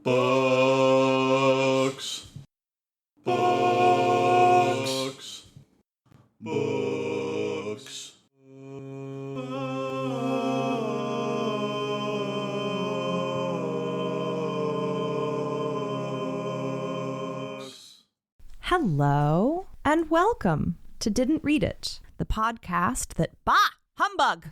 Books. Books. Books. Hello and welcome to Didn't Read It, the podcast that humbug.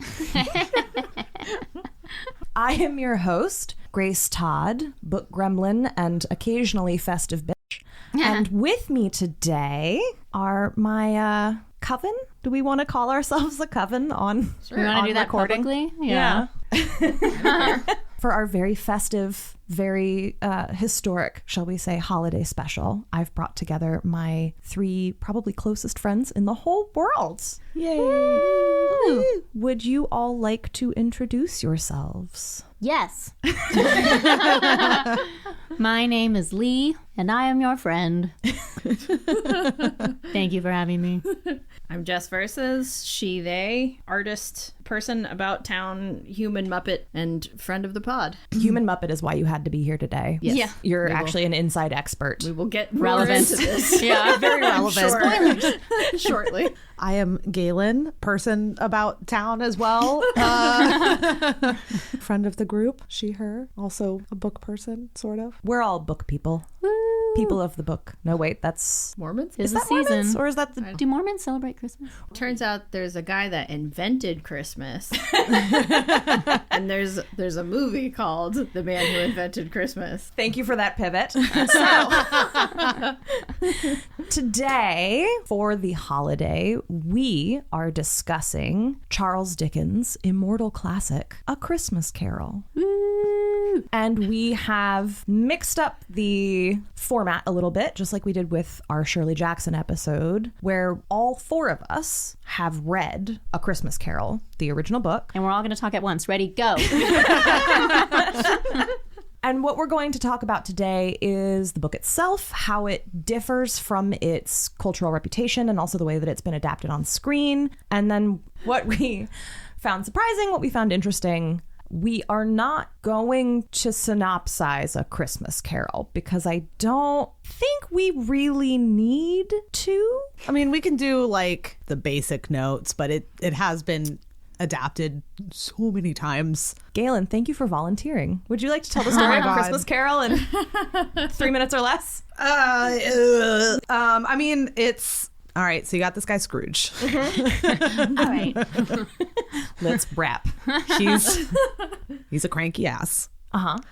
I am your host, Grace Todd, book gremlin and occasionally festive bitch. And with me today are my coven. Do we want to call ourselves a coven on Sure. You want to do that recording? publicly? Yeah. For our very festive, very historic, shall we say, holiday special, I've brought together my three probably closest friends in the whole world. Yay! Woo. Would you all like to introduce yourselves? Yes. My name is Leigh, and I am your friend. Thank you for having me. I'm Jess versus she, they, artist, person, about town, human Muppet, and friend of the pod. Human Muppet is why you had to be here today. Yes. Yeah. You're actually an inside expert. We will get Relevant. relevant into this. Yeah. Very relevant. Spoilers. Shortly. I am Galen, person about town as well. Friend of the group, she, her, also a book person, sort of. We're all book people. People of the book. No, wait, that's... Mormons? Is Is the that Mormons? season. Or is that the... Do Mormons celebrate Christmas? Turns out there's a guy that invented Christmas. And there's a movie called The Man Who Invented Christmas. Thank you for that pivot. So, today, for the holiday, we are discussing Charles Dickens' immortal classic, A Christmas Carol. And we have mixed up the format a little bit, just like we did with our Shirley Jackson episode, where all four of us have read A Christmas Carol, the original book. And we're all going to talk at once. Ready? Go. And what we're going to talk about today is the book itself, how it differs from its cultural reputation, and also the way that it's been adapted on screen. And then what we found surprising, what we found interesting. We are not going to synopsize A Christmas Carol because I don't think we really need to. I mean, we can do like the basic notes, but it has been adapted so many times. Galen, thank you for volunteering. Would you like to tell the story of A Christmas Carol in 3 minutes or less? I mean, it's... All right, so you got this guy Scrooge. All right. Let's wrap. He's a cranky ass.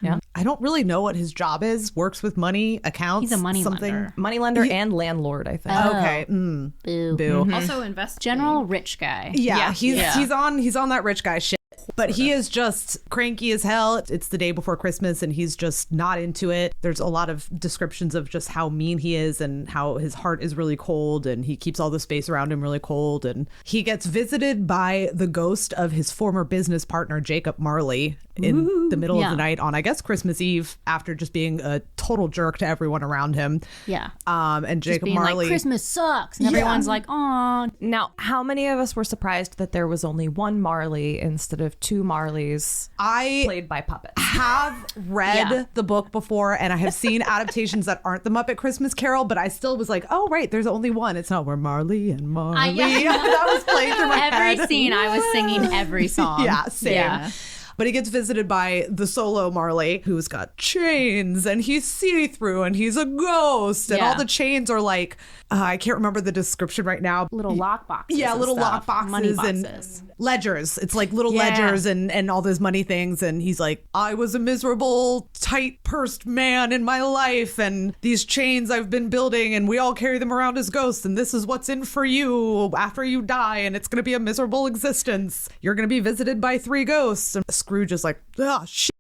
Yeah. I don't really know what his job is. Works with money, accounts. He's a money something. lender. Moneylender and landlord, I think. Okay. Boo. Boo. Also invest. General rich guy. Yeah, he's on that rich guy shit. But he is just cranky as hell. It's the day before Christmas and he's just not into it. There's a lot of descriptions of just how mean he is and how his heart is really cold and he keeps all the space around him really cold. And he gets visited by the ghost of his former business partner, Jacob Marley, in the middle of the night on, I guess, Christmas Eve, after just being a total jerk to everyone around him. Yeah. And Just Jacob being Marley... like, Christmas sucks. And everyone's like, aw. Now, how many of us were surprised that there was only one Marley instead of two Marleys played by puppets? Have read the book before and I have seen adaptations that aren't the Muppet Christmas Carol, but I still was like, oh, right, there's only one. It's not where Marley and Marley. That was playing through my head. Every scene, I was singing every song. Yeah, same. Yeah. But he gets visited by the solo Marley, who's got chains and he's see-through and he's a ghost. And all the chains are like, I can't remember the description right now. Little lock boxes. Yeah, little lock boxes. Money boxes. And ledgers. It's like little ledgers and all those money things. And he's like, I was a miserable, tight-pursed man in my life. And these chains I've been building and we all carry them around as ghosts. And this is what's in for you after you die. And it's going to be a miserable existence. You're going to be visited by 3 ghosts. And Scrooge is like, oh, shit.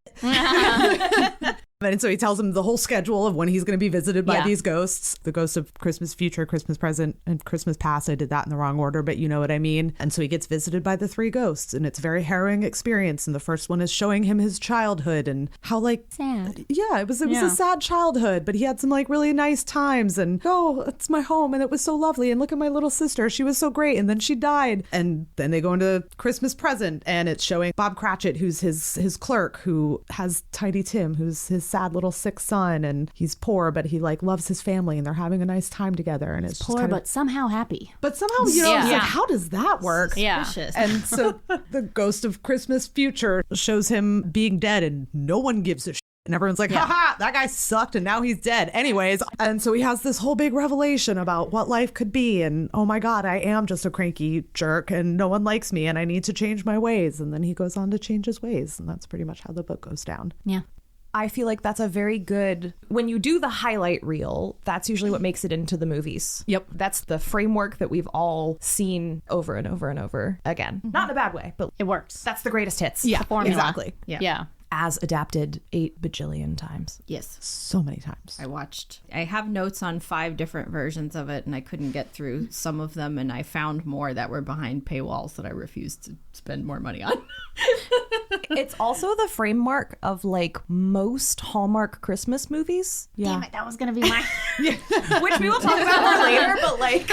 And so he tells him the whole schedule of when he's going to be visited by these ghosts. The ghosts of Christmas future, Christmas present, and Christmas past. I did that in the wrong order, but you know what I mean. And so he gets visited by the 3 ghosts, and it's a very harrowing experience. And the first one is showing him his childhood and how, like... Sad. Yeah, it was a sad childhood, but he had some, like, really nice times. And, oh, it's my home, and it was so lovely. And look at my little sister. She was so great. And then she died. And then they go into Christmas present, and it's showing Bob Cratchit, who's his clerk, who has Tiny Tim, who's his sad little sick son, and he's poor, but he like loves his family, and they're having a nice time together. And it's just Poor, kind of, but somehow happy. but somehow, you know, Yeah. it's like, Yeah. how does that work? Yeah. Suspicious. And so the ghost of Christmas future shows him being dead, and no one gives a shit. And everyone's like, haha, that guy sucked and now he's dead. Anyways. And so he has this whole big revelation about what life could be. And oh my God, I am just a cranky jerk and no one likes me and I need to change my ways. And then he goes on to change his ways. And that's pretty much how the book goes down. Yeah. I feel like that's a very good, when you do the highlight reel, that's usually what makes it into the movies. Yep. That's the framework that we've all seen over and over and over again. Not in a bad way, but It works. that's the greatest hits. Yeah, formula. exactly. Yeah. Yeah. As adapted 8 bajillion times. Yes. So many times. I have notes on 5 different versions of it, and I couldn't get through some of them, and I found more that were behind paywalls that I refused to spend more money on. It's also the framework of like most Hallmark Christmas movies. Damn it, that was going to be my... Which we will talk about more later, but like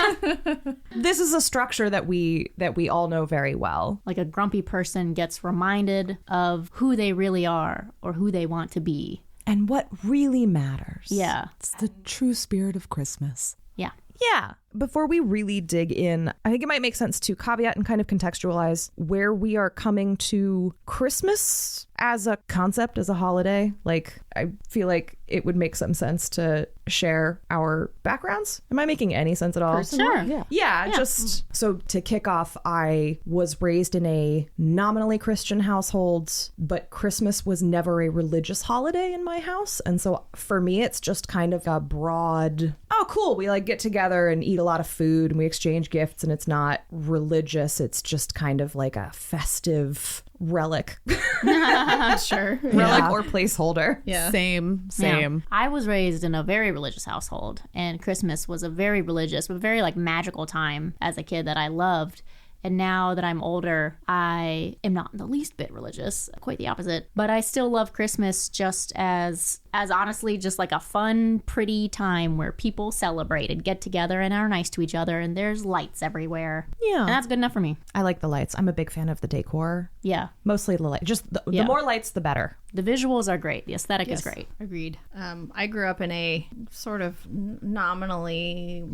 this is a structure that we all know very well. Like a grumpy person gets reminded of who they really are or who they want to be. And what really matters. Yeah. It's the true spirit of Christmas. Yeah. Yeah. Before we really dig in, I think it might make sense to caveat and kind of contextualize where we are coming to Christmas as a concept, as a holiday. Like, I feel like it would make some sense to share our backgrounds. Am I making any sense at all? Sure. Yeah. Yeah, just so to kick off, I was raised in a nominally Christian household, but Christmas was never a religious holiday in my house. And so for me, it's just kind of a broad, oh, cool. We like get together and eat a lot of food and we exchange gifts, and it's not religious. It's just kind of like a festive relic, Sure. relic or placeholder. Yeah. Same. Yeah. I was raised in a very religious household, and Christmas was a very religious, but very like magical time as a kid that I loved. And now that I'm older, I am not in the least bit religious, quite the opposite. But I still love Christmas just as honestly just like a fun, pretty time where people celebrate and get together and are nice to each other, and there's lights everywhere. Yeah. And that's good enough for me. I like the lights. I'm a big fan of the decor. Yeah. Mostly the light. Just the Yeah. more lights, the better. The visuals are great. The aesthetic is great. Agreed. I grew up in a sort of nominally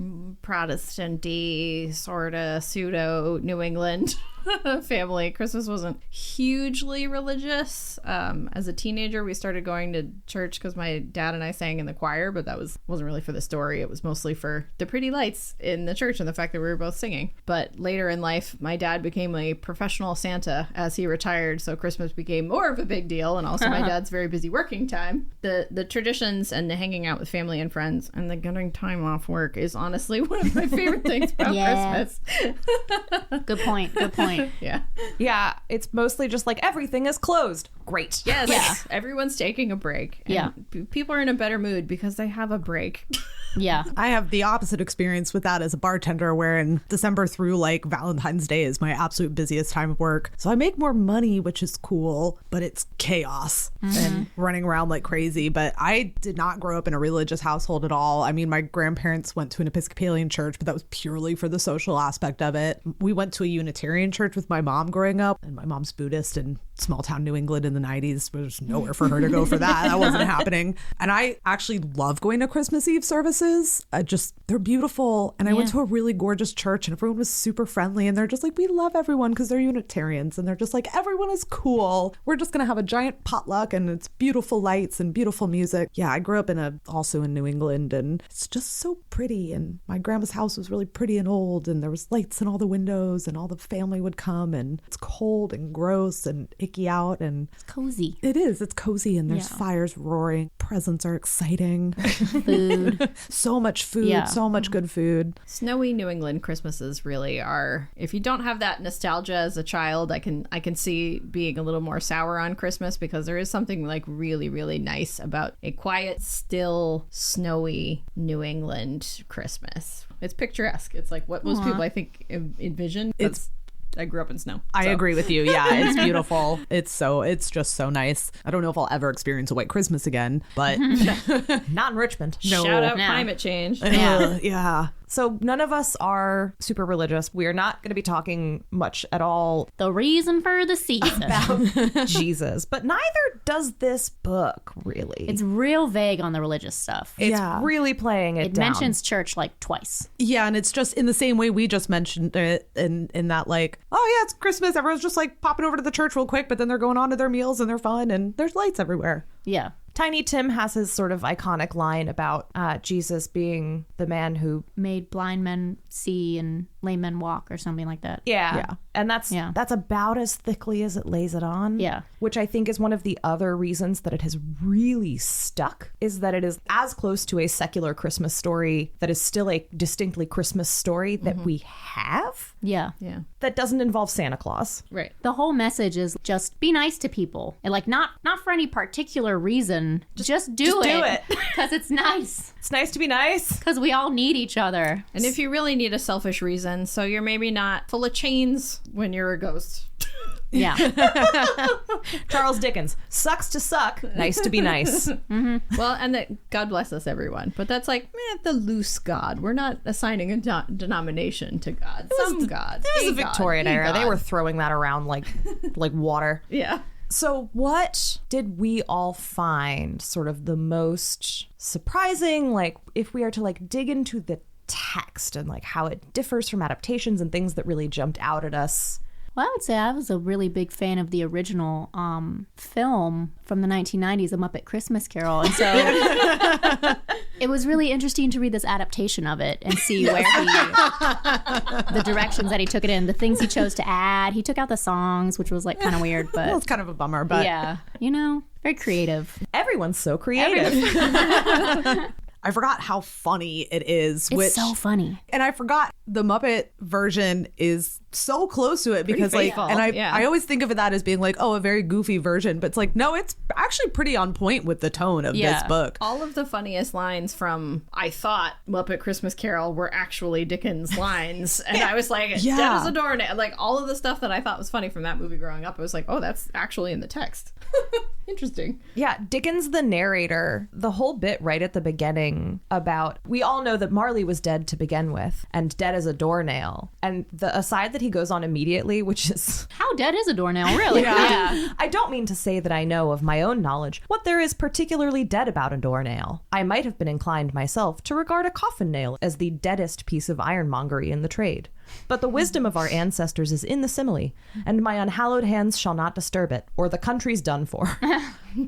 Protestant-y, sort of pseudo New England family. Christmas wasn't hugely religious. As a teenager, we started going to church because my dad and I sang in the choir, but that wasn't really for the story. It was mostly for the pretty lights in the church and the fact that we were both singing. But later in life, my dad became a professional Santa as he retired, so Christmas became more of a big deal, and also my dad's very busy working time. The traditions and the hanging out with family and friends and the getting time off work is honestly one of my favorite things about Yeah. Christmas. Good point. Good point. Yeah. Yeah, it's mostly just like everything is closed. Great. Yes. Yeah. Everyone's taking a break. And Yeah. People are in a better mood because they have a break. Yeah. I have the opposite experience with that as a bartender, where in December through like Valentine's Day is my absolute busiest time of work. So I make more money, which is cool, but it's chaos and running around like crazy. But I did not grow up in a religious household at all. I mean, my grandparents went to an Episcopalian church, but that was purely for the social aspect of it. We went to a Unitarian church with my mom growing up, and my mom's Buddhist in small town New England in the 90s. There's nowhere for her to go for that. That wasn't happening. And I actually love going to Christmas Eve services. They're beautiful. And I went to a really gorgeous church, and everyone was super friendly, and they're just like, we love everyone because they're Unitarians, and they're just like, everyone is cool. We're just gonna have a giant potluck, and it's beautiful lights and beautiful music. Yeah, I grew up also in New England, and it's just so pretty. And my grandma's house was really pretty and old, and there was lights in all the windows, and all the family would come, and it's cold and gross and icky out, and It's cozy. it's cozy, and there's fires roaring. Presents are exciting. Food. So much food, Yeah. so much good food. Snowy New England Christmases really are. If you don't have that nostalgia as a child, I can see being a little more sour on Christmas, because there is something like really, really nice about a quiet, still, snowy New England Christmas. It's picturesque. It's like what most people I think envision. It's I grew up in snow. I so. agree with you. Yeah, it's beautiful. It's just so nice. I don't know if I'll ever experience a white Christmas again, but Not in Richmond. no. Shout out No. climate change. Yeah. So none of us are super religious. We are not going to be talking much at all The reason for the season. about Jesus, but neither does this book, really. It's real vague on the religious stuff. It's really playing it It down. mentions church like twice. Yeah, and it's just in the same way we just mentioned it in that, like, oh yeah, it's Christmas. Everyone's just like popping over to the church real quick, but then they're going on to their meals and they're fun and there's lights everywhere. Yeah. Tiny Tim has his sort of iconic line about Jesus being the man who Made blind men see and lame men walk or something like that. Yeah. And that's Yeah. that's about as thickly as it lays it on. Yeah. Which I think is one of the other reasons that it has really stuck, is that it is as close to a secular Christmas story that is still a distinctly Christmas story that we have Yeah. Yeah. that doesn't involve Santa Claus. Right. The whole message is just be nice to people. And like not for any particular reason. Just do it. Because it's nice. It's nice to be nice. Because we all need each other. And if you really need a selfish reason, so you're maybe not full of chains when you're a ghost. Yeah. Charles Dickens. Sucks to suck. Nice to be nice. Well, and that God bless us, everyone. But that's like the loose God. We're not assigning a denomination to God. Some God. It was A the God, Victorian a era. They God. were throwing that around like water. Yeah. So what did we all find sort of the most surprising, like if we are to like dig into the text and like how it differs from adaptations and things that really jumped out at us? Well, I would say I was a really big fan of the original film from the 1990s, A Muppet Christmas Carol. And so it was really interesting to read this adaptation of it and see where the directions that he took it in, the things he chose to add. He took out the songs, which was like kind of weird, Well, but it's kind of a bummer, but yeah, you know, very creative. Everyone's so creative. I forgot how funny it is. It's which, so funny. and I forgot the Muppet version is so close to it because faithful, like, and yeah. I always think of that as being like, oh, a very goofy version, but it's like, no, it's actually pretty on point with the tone of Yeah. this book. All of the funniest lines from, I thought, Muppet Christmas Carol were actually Dickens' lines. And I was like, Yeah. dead as a doornail. Like, all of the stuff that I thought was funny from that movie growing up, I was like, oh, that's actually in the text. Interesting. Yeah, Dickens, the narrator, the whole bit right at the beginning about, we all know that Marley was dead to begin with and dead as a doornail. And the aside that he goes on immediately, which is, How dead is a doornail, really? Yeah. I don't mean to say that I know of my own knowledge what there is particularly dead about a doornail. I might have been inclined myself to regard a coffin nail as the deadest piece of ironmongery in the trade. But the wisdom of our ancestors is in the simile, and my unhallowed hands shall not disturb it, or the country's done for.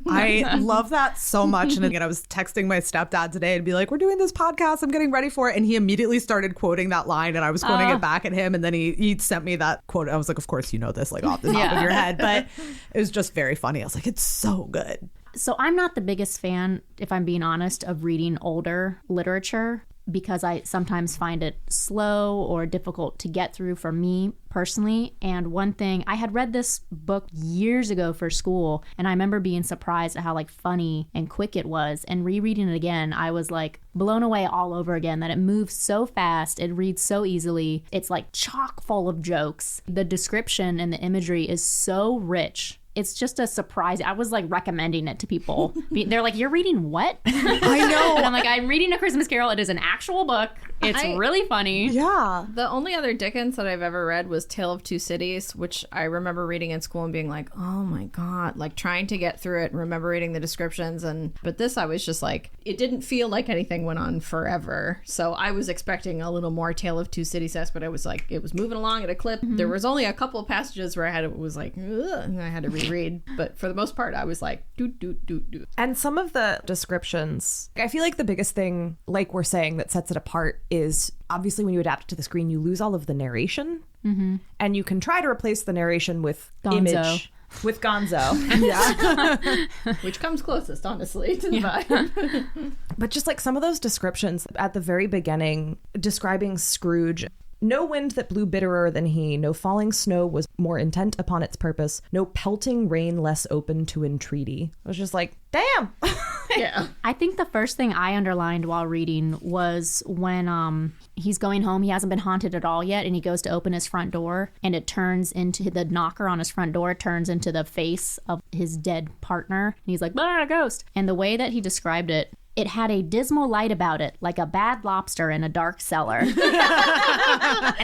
I love that so much. And again, I was texting my stepdad today and be like, we're doing this podcast, I'm getting ready for it. And he immediately started quoting that line and I was quoting it back at him. And then he sent me that quote. I was like, of course, you know this, like off the top of your head. But it was just very funny. I was like, it's so good. So I'm not the biggest fan, if I'm being honest, of reading older literature because I sometimes find it slow or difficult to get through for me personally. And one thing, I had read this book years ago for school, and I remember being surprised at how like funny and quick it was. And rereading it again, I was like blown away all over again that it moves so fast, it reads so easily. It's like chock full of jokes. The description and the imagery is so rich. It's just a surprise. I was like recommending it to people. They're like, "You're reading what?" I know. And I'm like, "I'm reading A Christmas Carol. It is an actual book. It's really funny." Yeah. The only other Dickens that I've ever read was Tale of Two Cities, which I remember reading in school and being like, oh my God, like trying to get through it and remember reading the descriptions. But this, I was just like, it didn't feel like anything went on forever. So I was expecting a little more Tale of Two Cities, but I was like, it was moving along at a clip. There was only a couple of passages where was like, ugh, and I had to reread. But for the most part, I was like, do. And some of the descriptions, I feel like the biggest thing, like we're saying, that sets it apart is obviously when you adapt it to the screen, you lose all of the narration. Mm-hmm. And you can try to replace the narration with Gonzo. image. With Gonzo. Yeah. Which comes closest, honestly, to the vibe. But just like some of those descriptions at the very beginning, describing Scrooge. No wind that blew bitterer than he, no falling snow was more intent upon its purpose, no pelting rain less open to entreaty. I was just like, damn. Yeah. I think the first thing I underlined while reading was when he's going home. He hasn't been haunted at all yet, and he goes to open his front door, and it turns into the knocker on his front door turns into the face of his dead partner. And he's like, "Ah, a ghost." And the way that he described it, it had a dismal light about it, like a bad lobster in a dark cellar. And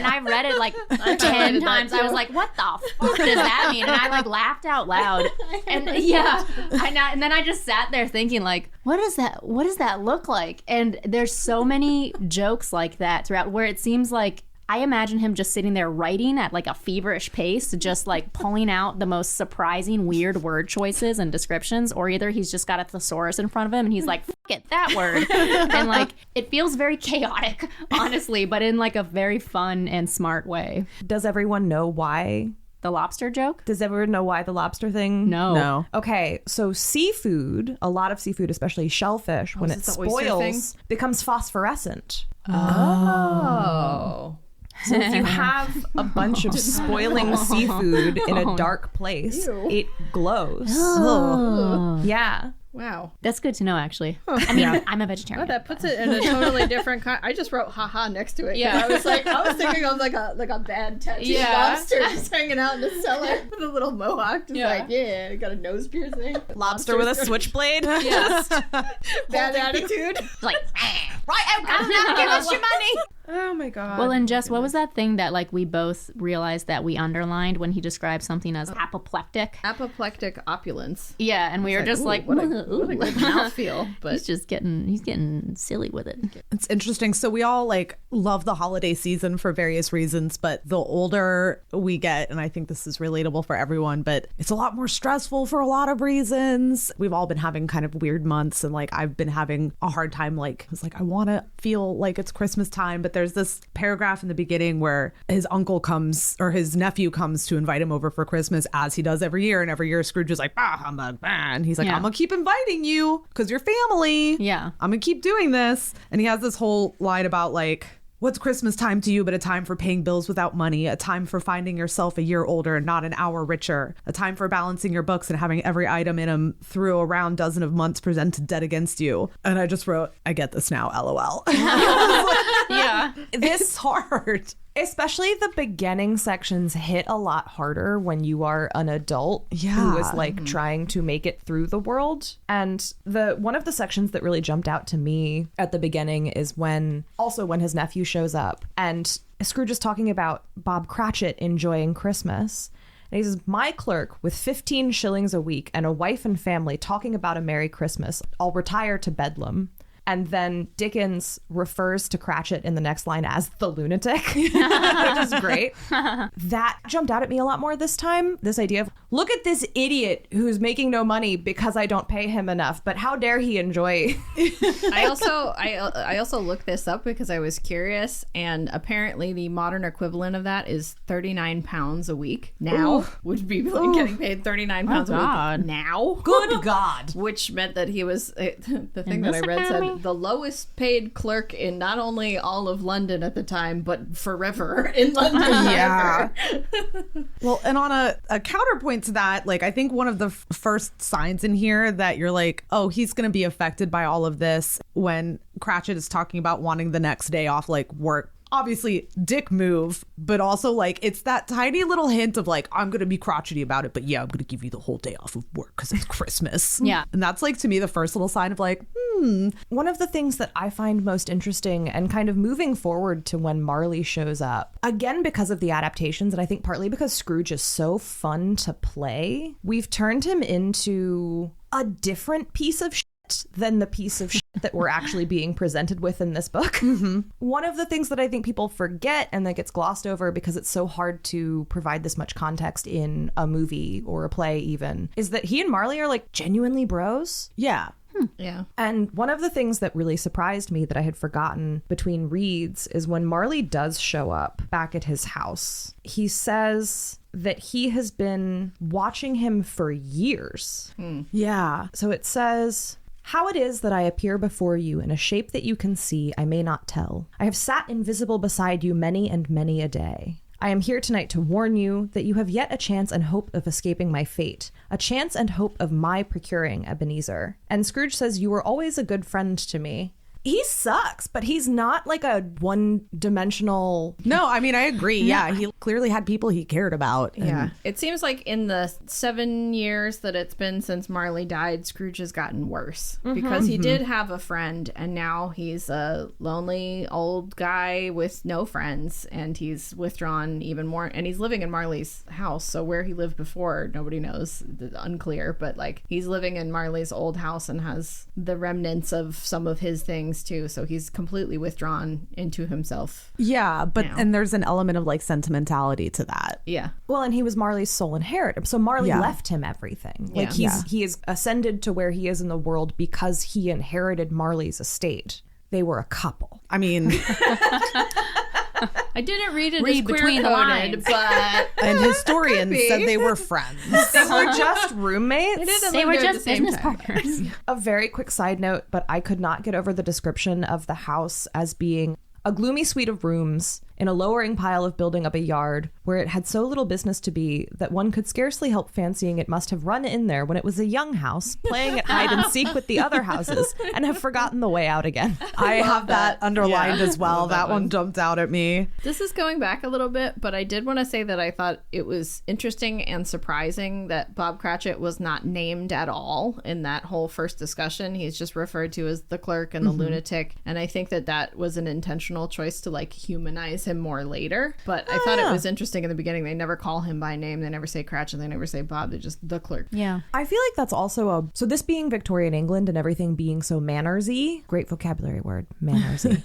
I read it like 10 times. I was like, what the fuck does that mean? And I like laughed out loud. And and then I just sat there thinking like, what does that look like? And there's so many jokes like that throughout where it seems like I imagine him just sitting there writing at like a feverish pace, just like pulling out the most surprising, weird word choices and descriptions, or either he's just got a thesaurus in front of him and he's like, "Fuck it, that word." And like, it feels very chaotic, honestly, but in like a very fun and smart way. Does everyone know why? The lobster joke? Does everyone know why the lobster thing? No. Okay, so seafood, a lot of seafood, especially shellfish, when it is it the oyster spoils, becomes phosphorescent. Oh. So if you have a bunch of spoiling seafood in a dark place, it glows. Yeah. Wow. That's good to know, actually. I mean, I'm a vegetarian. That puts it in a totally different I just wrote haha next to it. Yeah. I was thinking of like a bad tattooed lobster just hanging out in the cellar with a little mohawk. Just like, I got a nose piercing. Lobster with a switchblade. Yes. Bad attitude. Like, Right, oh, God, now give us your money. Oh my God. well, and Jess, what was that thing that like we both realized that we underlined when he described something as apoplectic? Apoplectic opulence. Yeah, and we were just like, what a good mouthfeel. But he's getting silly with it. It's interesting. So we all like love the holiday season for various reasons, but the older we get, and I think this is relatable for everyone, but it's a lot more stressful for a lot of reasons. We've all been having kind of weird months, and like I've been having a hard time. Like it's like I want to feel like it's Christmas time, but there's this paragraph in the beginning where his uncle comes, or his nephew comes to invite him over for Christmas, as he does every year, and every year Scrooge is like, humbug, and he's like, I'm gonna keep inviting you because you're family. Yeah. I'm gonna keep doing this. And he has this whole line about like, what's Christmas time to you but a time for paying bills without money, a time for finding yourself a year older and not an hour richer, a time for balancing your books and having every item in them through a round dozen of months presented dead against you. And I just wrote, I get this now, LOL. Yeah. This is hard. Especially the beginning sections hit a lot harder when you are an adult who is like trying to make it through the world. And one of the sections that really jumped out to me at the beginning is when his nephew shows up and Scrooge is talking about Bob Cratchit enjoying Christmas. And he says, my clerk with 15 shillings a week and a wife and family talking about a Merry Christmas. I'll retire to Bedlam. And then Dickens refers to Cratchit in the next line as the lunatic, which is great. That jumped out at me a lot more this time. This idea of, look at this idiot who's making no money because I don't pay him enough, but how dare he enjoy. I also looked this up because I was curious, and apparently the modern equivalent of that is 39 pounds a week now. Would be like getting paid 39 pounds a week now. Good God. Which meant that he was, the thing that I read said, the lowest paid clerk in not only all of London at the time, but forever in London. Yeah. Well, and on a counterpoint to that, like I think one of the first signs in here that you're like, oh, he's going to be affected by all of this, when Cratchit is talking about wanting the next day off, like work. Obviously, dick move, but also like it's that tiny little hint of like, I'm going to be crotchety about it, but yeah, I'm going to give you the whole day off of work because it's Christmas. Yeah. And that's like to me the first little sign of like, One of the things that I find most interesting and kind of moving forward to when Marley shows up, again, because of the adaptations, and I think partly because Scrooge is so fun to play, we've turned him into a different piece of shit than the piece of shit that we're actually being presented with in this book. One of the things that I think people forget and that gets glossed over because it's so hard to provide this much context in a movie or a play even, is that he and Marley are like genuinely bros. yeah. Yeah. And one of the things that really surprised me that I had forgotten between reads is when Marley does show up back at his house, he says that he has been watching him for years. Yeah. So it says, how it is that I appear before you in a shape that you can see, I may not tell. I have sat invisible beside you many and many a day. I am here tonight to warn you that you have yet a chance and hope of escaping my fate, a chance and hope of my procuring Ebenezer. And Scrooge says, you were always a good friend to me. He sucks, but he's not like a one-dimensional... No, I mean, I agree. Yeah, he clearly had people he cared about. Yeah. It seems like in the 7 years that it's been since Marley died, Scrooge has gotten worse because he did have a friend and now he's a lonely old guy with no friends and he's withdrawn even more and he's living in Marley's house. So where he lived before, nobody knows, unclear, but like he's living in Marley's old house and has the remnants of some of his things too, so he's completely withdrawn into himself. Yeah, but now. and there's an element of like sentimentality to that. Yeah. Well, and he was Marley's sole inheritor, so Marley Yeah. left him everything. Like Yeah. he is ascended to where he is in the world because he inherited Marley's estate. They were a couple. I mean, I didn't read it Read as queer between the coded, lines. but and historians said they were friends. They were just roommates. They were just business partners. A very quick side note, but I could not get over the description of the house as being a gloomy suite of rooms in a lowering pile of building up a yard where it had so little business to be that one could scarcely help fancying it must have run in there when it was a young house playing at hide and seek with the other houses and have forgotten the way out again. I have that underlined Yeah. as well. That one jumped out at me. this is going back a little bit, but I did want to say that I thought it was interesting and surprising that Bob Cratchit was not named at all in that whole first discussion. He's just referred to as the clerk and the lunatic. And I think that that was an intentional choice to like humanize him more later. But I thought it was interesting in the beginning. They never call him by name. They never say Cratchit. They never say Bob. They're just the clerk. Yeah. I feel like that's also so this being Victorian England and everything being so mannersy, great vocabulary word, mannersy.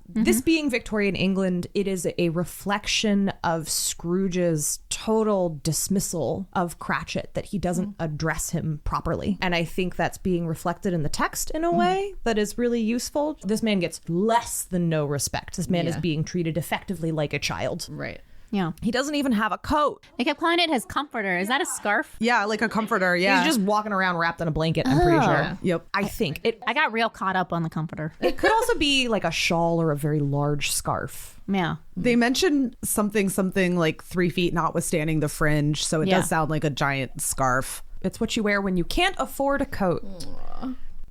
This being Victorian England, it is a reflection of Scrooge's total dismissal of Cratchit, that he doesn't address him properly. And I think that's being reflected in the text in a way that is really useful. This man gets less than no respect. This man is Yeah. being treated effectively like a child. Right. Yeah. He doesn't even have a coat. They kept calling it his comforter. Is that a scarf? Yeah, like a comforter. Yeah. He's just walking around wrapped in a blanket, I'm pretty sure. Yep. I think it I got real caught up on the comforter. it could also be like a shawl or a very large scarf. Yeah. They mentioned something like 3 feet, notwithstanding the fringe. So it Yeah. does sound like a giant scarf. It's what you wear when you can't afford a coat.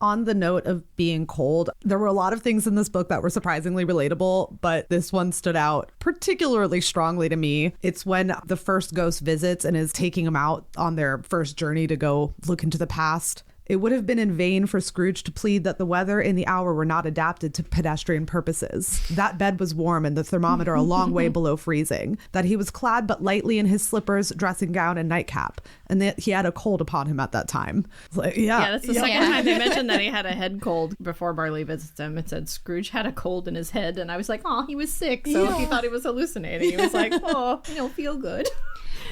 On the note of being cold, there were a lot of things in this book that were surprisingly relatable, but this one stood out particularly strongly to me. It's when the first ghost visits and is taking them out on their first journey to go look into the past. It would have been in vain for Scrooge to plead that the weather and the hour were not adapted to pedestrian purposes. That bed was warm and the thermometer a long way below freezing. That he was clad but lightly in his slippers, dressing gown, and nightcap. And that he had a cold upon him at that time. It's like, Yeah, that's the second Yeah. time they mentioned that he had a head cold before Marley visits him. It said Scrooge had a cold in his head, and I was like, oh, he was sick, so he thought he was hallucinating. He was like, oh, feel good.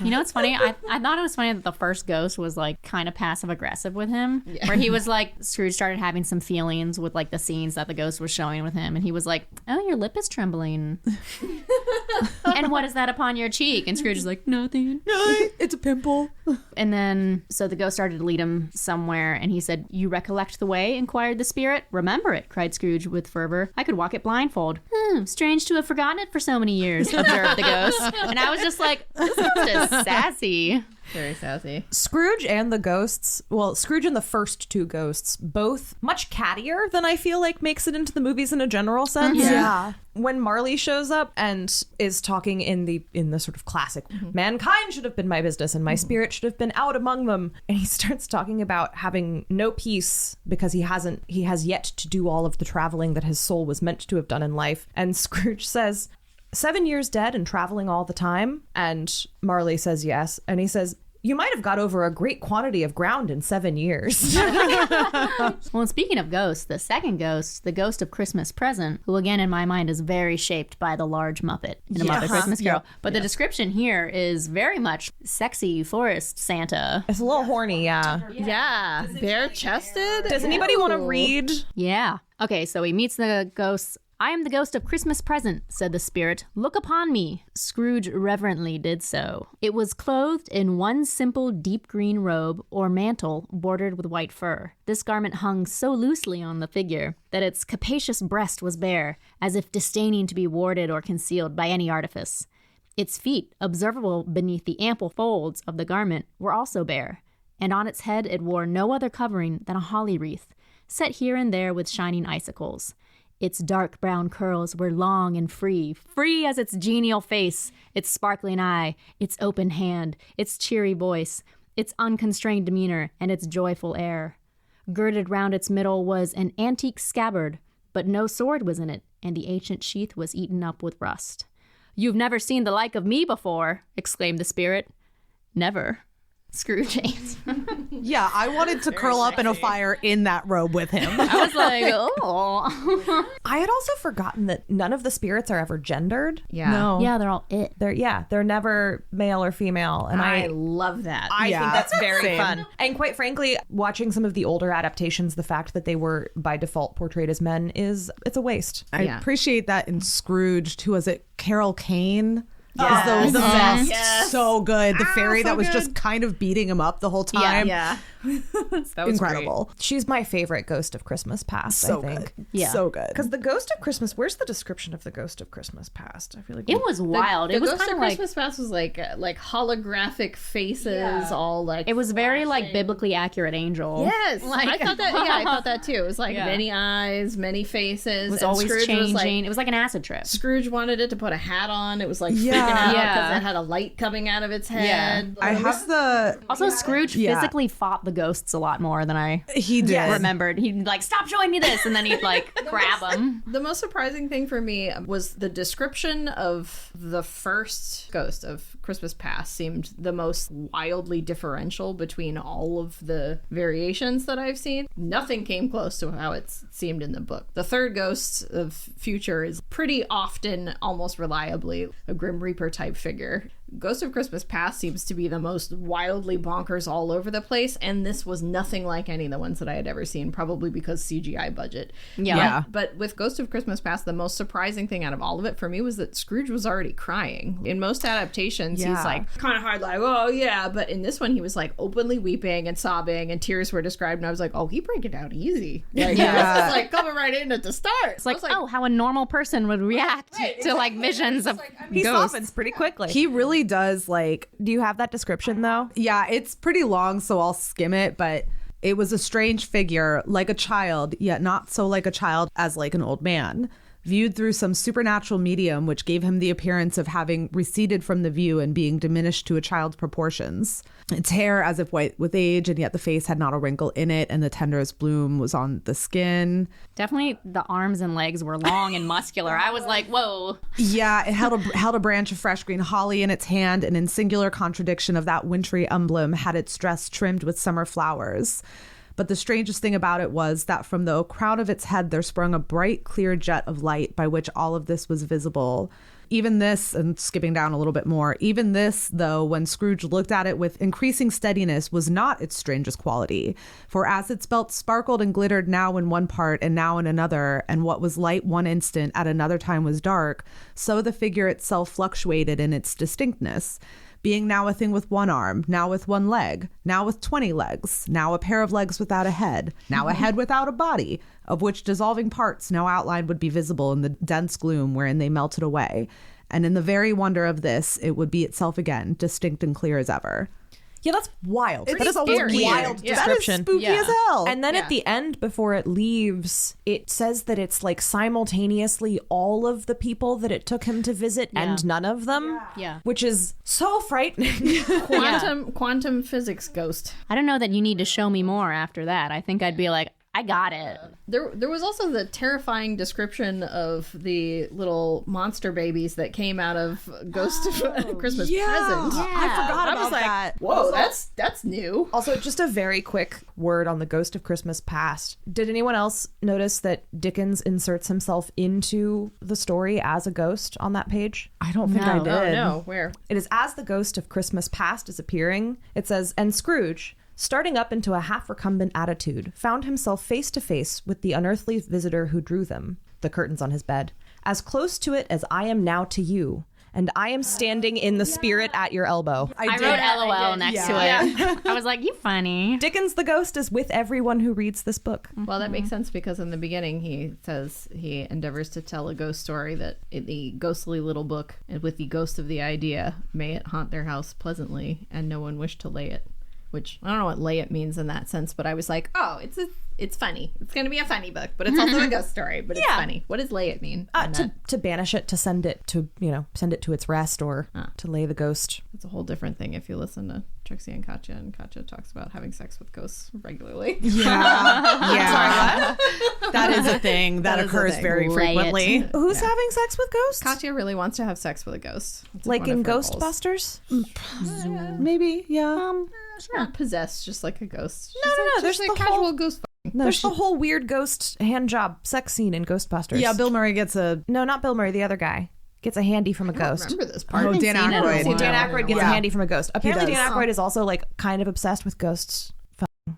You know what's funny? I thought it was funny that the first ghost was like kind of passive aggressive with him, where he was like, Scrooge started having some feelings with like the scenes that the ghost was showing with him, and he was like, oh, your lip is trembling. And what is that upon your cheek? And Scrooge is like, nothing. it's a pimple. And then, so the ghost started to lead him somewhere, and he said, you recollect the way? Inquired the spirit. Remember it, cried Scrooge with fervor. I could walk it blindfold. Strange to have forgotten it for so many years, observed the ghost. And I was just like, this ghost is sassy. Very sassy. Scrooge and the ghosts, well, Scrooge and the first two ghosts, both much cattier than I feel like makes it into the movies in a general sense. Yeah. When Marley shows up and is talking in the sort of classic, mankind should have been my business and my spirit should have been out among them. And he starts talking about having no peace because he has yet to do all of the traveling that his soul was meant to have done in life. And Scrooge says, 7 years dead and traveling all the time? And Marley says yes. And he says, you might have got over a great quantity of ground in 7 years. Well, and speaking of ghosts, the second ghost, the ghost of Christmas Present, who again in my mind is very shaped by the large Muppet in A Muppet Christmas Carol. But the description here is very much sexy forest Santa. It's a little horny, yeah. Yeah, bare-chested. Does anybody want to read? Yeah. Okay, so he meets the ghosts. I am the ghost of Christmas Present, said the spirit. Look upon me. Scrooge reverently did so. It was clothed in one simple deep green robe or mantle bordered with white fur. This garment hung so loosely on the figure that its capacious breast was bare, as if disdaining to be warded or concealed by any artifice. Its feet, observable beneath the ample folds of the garment, were also bare, and on its head it wore no other covering than a holly wreath, set here and there with shining icicles. Its dark brown curls were long and free as its genial face, its sparkling eye, its open hand, its cheery voice, its unconstrained demeanor, and its joyful air. Girded round its middle was an antique scabbard, but no sword was in it, and the ancient sheath was eaten up with rust. "You've never seen the like of me before," exclaimed the spirit. "Never," Scrooge answered. Yeah, I wanted to curl up in a fire in that robe with him. I was like, oh. I had also forgotten that none of the spirits are ever gendered. Yeah. No. Yeah, they're all it. They're never male or female. And I love that. I Yeah, think that's very same. fun. And quite frankly, watching some of the older adaptations, the fact that they were by default portrayed as men it's a waste. I Yeah. appreciate that in Scrooged. Who was it? Carol Kane? Yes. The best. Yes. So good. The fairy so that was good. just kind of beating him up the whole time. Yeah. That was Incredible. She's my favorite Ghost of Christmas Past, So I think. good. Yeah. So good. Because the Ghost of Christmas, where's the description of the Ghost of Christmas Past? I feel like It was wild. The It was Ghost kind of of like, Christmas Past was like holographic faces, all like. it was very like biblically accurate angel. Yes, Like, I thought that. Yeah, I thought that too. It was like Yeah. many eyes, many faces. It was and always Scrooge changing. Was like, It was like an acid trip. Scrooge wanted it to put a hat on. It was like freaking Yeah. out because Yeah. it had a light coming out of its head. I have the. Also, Scrooge Yeah. physically fought the ghosts a lot more than I He did. remembered. He'd like, stop showing me this, and then he'd like grab them. The most surprising thing for me was the description of the first Ghost of Christmas Past seemed the most wildly differential between all of the variations that I've seen. Nothing came close to how it seemed in the book. The third Ghost of Future is pretty often, almost reliably, a Grim Reaper type figure. Ghost of Christmas Past seems to be the most wildly bonkers all over the place, and this was nothing like any of the ones that I had ever seen, probably because CGI budget. Yeah. But with Ghost of Christmas Past, the most surprising thing out of all of it for me was that Scrooge was already crying. In most adaptations, he's Yeah. like kind of hard, like, oh yeah, but in this one, he was like openly weeping and sobbing, and tears were described, and I was like, oh, he break it down easy. Like, Yeah. this is like coming right in at the start. It's like, oh, how a normal person would react to like visions of he ghosts. softens pretty quickly. He really does like. Do you have that description though? Yeah, it's pretty long, so I'll skim it, but it was a strange figure, like a child, yet not so like a child as like an old man, viewed through some supernatural medium which gave him the appearance of having receded from the view and being diminished to a child's proportions. Its hair as if white with age, and yet the face had not a wrinkle in it, and the tenderest bloom was on the skin. Definitely the arms and legs were long and muscular. I was like, whoa. Yeah, it held a branch of fresh green holly in its hand, and in singular contradiction of that wintry emblem had its dress trimmed with summer flowers. But the strangest thing about it was that from the crown of its head there sprung a bright, clear jet of light by which all of this was visible. Even this, and skipping down a little bit more, even this, though, when Scrooge looked at it with increasing steadiness, was not its strangest quality. For as its belt sparkled and glittered now in one part and now in another, and what was light one instant at another time was dark, so the figure itself fluctuated in its distinctness, being now a thing with one arm, now with one leg, now with 20 legs, now a pair of legs without a head, now a head without a body, of which dissolving parts no outline would be visible in the dense gloom wherein they melted away. And in the very wonder of this, it would be itself again, distinct and clear as ever. Yeah, that's wild. It's That is a scary. wild Yeah. That is description. spooky Yeah. as hell. And then Yeah. at the end, before it leaves, it says that it's like simultaneously all of the people that it took him to visit and none of them. Yeah. Which is so frightening. Quantum physics ghost. I don't know that you need to show me more after that. I think I'd be like, I got it. There was also the terrifying description of the little monster babies that came out of Ghost of Christmas Present. I forgot I about was like, that. Whoa, that's new. Also, just a very quick word on the Ghost of Christmas Past. Did anyone else notice that Dickens inserts himself into the story as a ghost on that page? I don't think I No. did. Oh no, where? It is as the Ghost of Christmas Past is appearing. It says, and Scrooge, starting up into a half-recumbent attitude, found himself face to face with the unearthly visitor who drew them, the curtains on his bed, as close to it as I am now to you, and I am standing in the spirit at your elbow. I wrote LOL next to it. I was like, you funny. Dickens the Ghost is with everyone who reads this book. Well, that makes sense because in the beginning he says he endeavors to tell a ghost story that in the ghostly little book, and with the ghost of the idea, may it haunt their house pleasantly, and no one wished to lay it. Which I don't know what lay it means in that sense, but I was like, oh, it's funny. It's going to be a funny book, but it's also a ghost story, but it's funny. What does lay it mean? To banish it, to send it to its rest, or to lay the ghost. It's a whole different thing if you listen to Trixie and Katya talks about having sex with ghosts regularly. Yeah. That is a thing that occurs very frequently. Who's having sex with ghosts? Katya really wants to have sex with a ghost. It's Like one in of her goals. Ghostbusters? Maybe, yeah. She's not possessed just like a ghost. No, there's She's the a casual ghost. There's the whole weird ghost hand job sex scene in Ghostbusters. Yeah, Bill Murray gets a... No, not Bill Murray, the other guy. Gets a handy from a ghost. Remember this part? Oh, Dan Aykroyd. Dan Aykroyd gets a handy from a ghost. Apparently does. Dan Aykroyd is also like kind of obsessed with ghosts.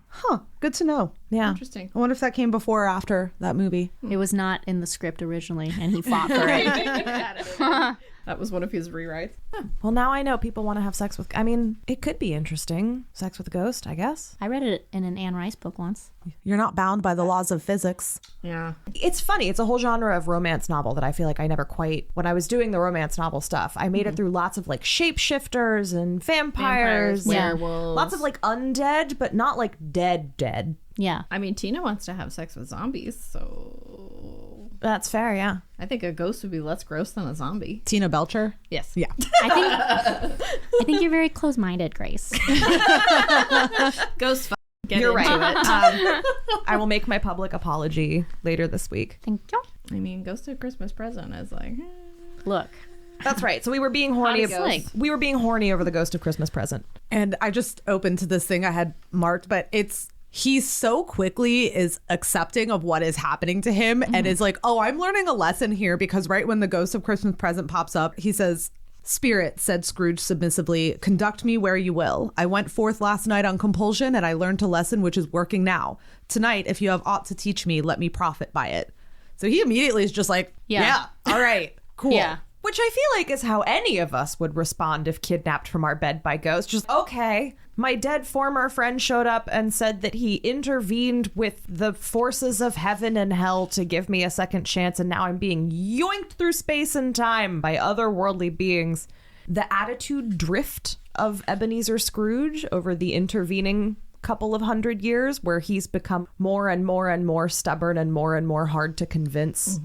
Huh, good to know. Yeah. Interesting. I wonder if that came before or after that movie. It was not in the script originally, and he fought for it. That was one of his rewrites. Well, now I know people want to have sex with... I mean, it could be interesting. Sex with a ghost, I guess. I read it in an Anne Rice book once. You're not bound by the laws of physics. Yeah. It's funny. It's a whole genre of romance novel that I feel like I never quite... When I was doing the romance novel stuff, I made it through lots of like shapeshifters and vampires. werewolves. Lots of like undead, but not like dead. Yeah. I mean, Tina wants to have sex with zombies, so That's fair, yeah. I think a ghost would be less gross than a zombie. Tina Belcher? Yes. Yeah. I think you're very close-minded, Grace. Ghost. You're right. I will make my public apology later this week. Thank you. I mean, Ghost of Christmas Present is like. Look. That's right. So we were being horny. We were being horny over the Ghost of Christmas Present. And I just opened to this thing I had marked, but he so quickly is accepting of what is happening to him and is like, oh, I'm learning a lesson here, because right when the Ghost of Christmas Present pops up, he says, "Spirit," said Scrooge submissively, "conduct me where you will. I went forth last night on compulsion, and I learned a lesson which is working now. Tonight, if you have aught to teach me, let me profit by it." So he immediately is just like, yeah all right, cool. Yeah. Which I feel like is how any of us would respond if kidnapped from our bed by ghosts. Just, okay, my dead former friend showed up and said that he intervened with the forces of heaven and hell to give me a second chance, and now I'm being yoinked through space and time by otherworldly beings. The attitude drift of Ebenezer Scrooge over the intervening couple of 100 years, where he's become more and more stubborn and more hard to convince.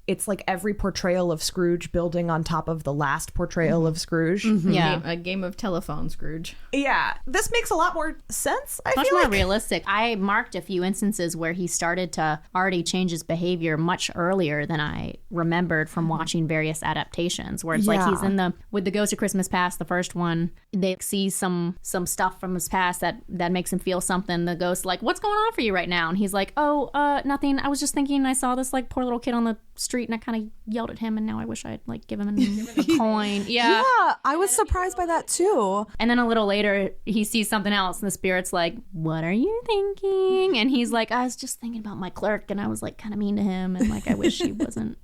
It's like every portrayal of Scrooge building on top of the last portrayal of Scrooge. Yeah. A game of telephone, Scrooge. Yeah, this makes a lot more sense. I Much feel more like realistic. I marked a few instances where he started to already change his behavior much earlier than I remembered from watching various adaptations, where it's like he's in with the Ghost of Christmas Past, the first one, they see some stuff from his past that makes him feel something. The ghost like, "What's going on for you right now?" And he's like, "Oh, nothing. I was just thinking I saw this like poor little kid on the street and I kind of yelled at him, and now I wish I'd like given him a coin." Yeah. Yeah, I was surprised by that too. And then a little later, he sees something else, and the spirit's like, "What are you thinking?" And he's like, "I was just thinking about my clerk, and I was like kind of mean to him, and like I wish I wasn't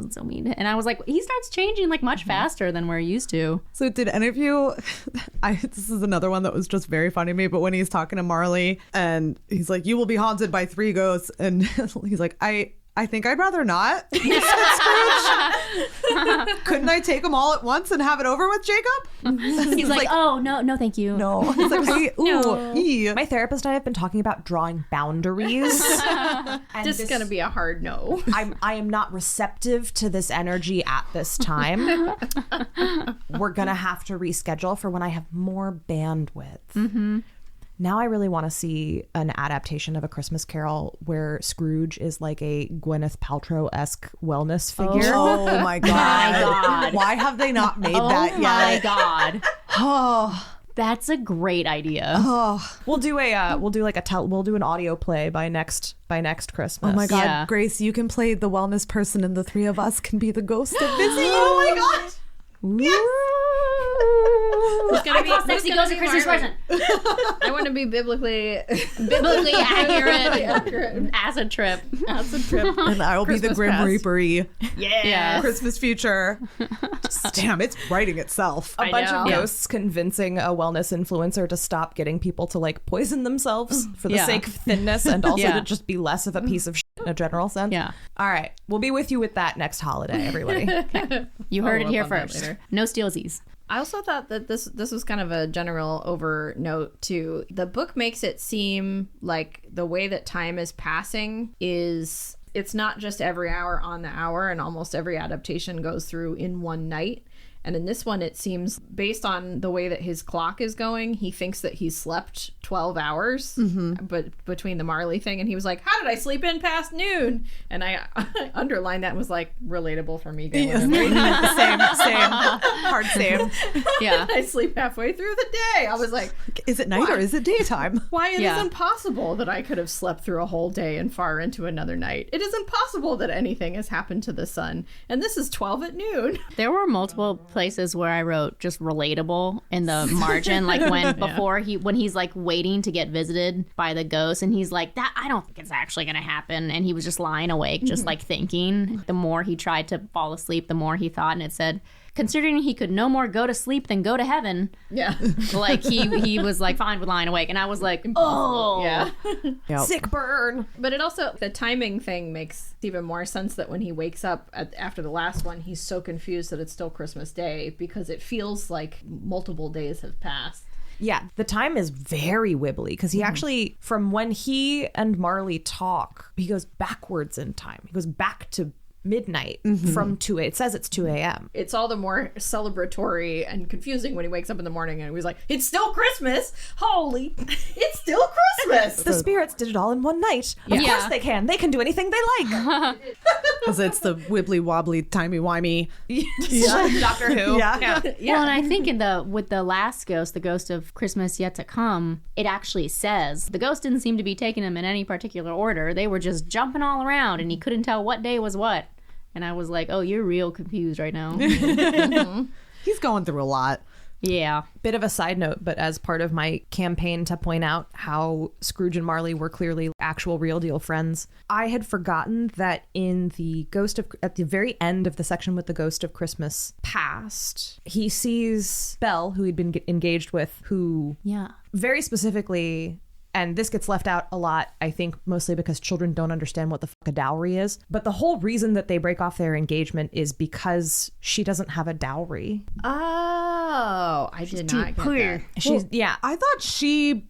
so mean to him." And I was like, he starts changing like much faster than we're used to. So did any of you, this is another one that was just very funny to me, but when he's talking to Marley and he's like, "You will be haunted by 3 ghosts," and he's like, I think I'd rather not. He said, Scrooge. Couldn't I take them all at once and have it over with, Jacob? He's like, "Oh, no, thank you." No. He's like, ooh, My therapist and I have been talking about drawing boundaries. And This is going to be a hard no. I am not receptive to this energy at this time. We're going to have to reschedule for when I have more bandwidth. Now I really want to see an adaptation of A Christmas Carol where Scrooge is like a Gwyneth Paltrow-esque wellness figure. Oh my God. Why have they not made that Oh my yet? God. Oh, That's a great idea. We'll do an audio play by next Christmas. oh my God. Yeah. Grace, you can play the wellness person and the 3 of us can be the ghost of Busy. Oh my God. Woo! Sexy goes to Christmas present. I want to be biblically accurate. Acid trip. And I will be the Christmas Grim past. Reaper-y Yeah. Christmas future. Damn, it's writing itself. A bunch of know. ghosts convincing a wellness influencer to stop getting people to like poison themselves for the Yeah. sake of thinness and also Yeah. to just be less of a piece of shit in a general sense. Yeah. All right. We'll be with you with that next holiday, everybody. You heard it Follow here up on that first. later. No stealsies. I also thought that this was kind of a general over note too. The book makes it seem like the way that time is passing is it's not just every hour on the hour, and almost every adaptation goes through in one night. And in this one, it seems, based on the way that his clock is going, he thinks that he's slept 12 hours but between the Marley thing. And he was like, how did I sleep in past noon? And I underlined that and was like, relatable for me. Galen. Same. Hard same. Yeah. I sleep halfway through the day. I was like, Is it night or is it daytime? why it Yeah. is impossible that I could have slept through a whole day and far into another night. It is impossible that anything has happened to the sun. And this is 12 at noon. There were multiple places where I wrote just relatable in the margin, like when he's like waiting to get visited by the ghost, and he's like, that I don't think it's actually gonna happen, and he was just lying awake, just like thinking. The more he tried to fall asleep, the more he thought, and it said, considering he could no more go to sleep than go to heaven, Yeah. like he was like fine with lying awake, and I was like, oh Yeah. Sick burn. But it also, the timing thing makes even more sense that when he wakes up after the last one, he's so confused that it's still Christmas Day because it feels like multiple days have passed. Yeah, the time is very wibbly because he actually, from when he and Marley talk, he goes backwards in time. He goes back to midnight from 2 a.m. It says it's 2 a.m. It's all the more celebratory and confusing when he wakes up in the morning and he's like, it's still Christmas. Holy, it's still Christmas. The spirits did it all in one night. Of Yeah. course they can. They can do anything they like. Because it's the wibbly wobbly, timey wimey. Doctor Who. Yeah. Well, and I think with the last ghost, the ghost of Christmas Yet to Come, it actually says the ghost didn't seem to be taking them in any particular order. They were just jumping all around, and he couldn't tell what day was what. And I was like, oh, you're real confused right now. He's going through a lot. Yeah. Bit of a side note, but as part of my campaign to point out how Scrooge and Marley were clearly actual real deal friends, I had forgotten that in the at the very end of the section with the Ghost of Christmas Past, he sees Belle, who he'd been engaged with, who Yeah. very specifically, and this gets left out a lot, I think mostly because children don't understand what the fuck a dowry is. But the whole reason that they break off their engagement is because she doesn't have a dowry. Oh, I did not get that. She's, yeah. I thought she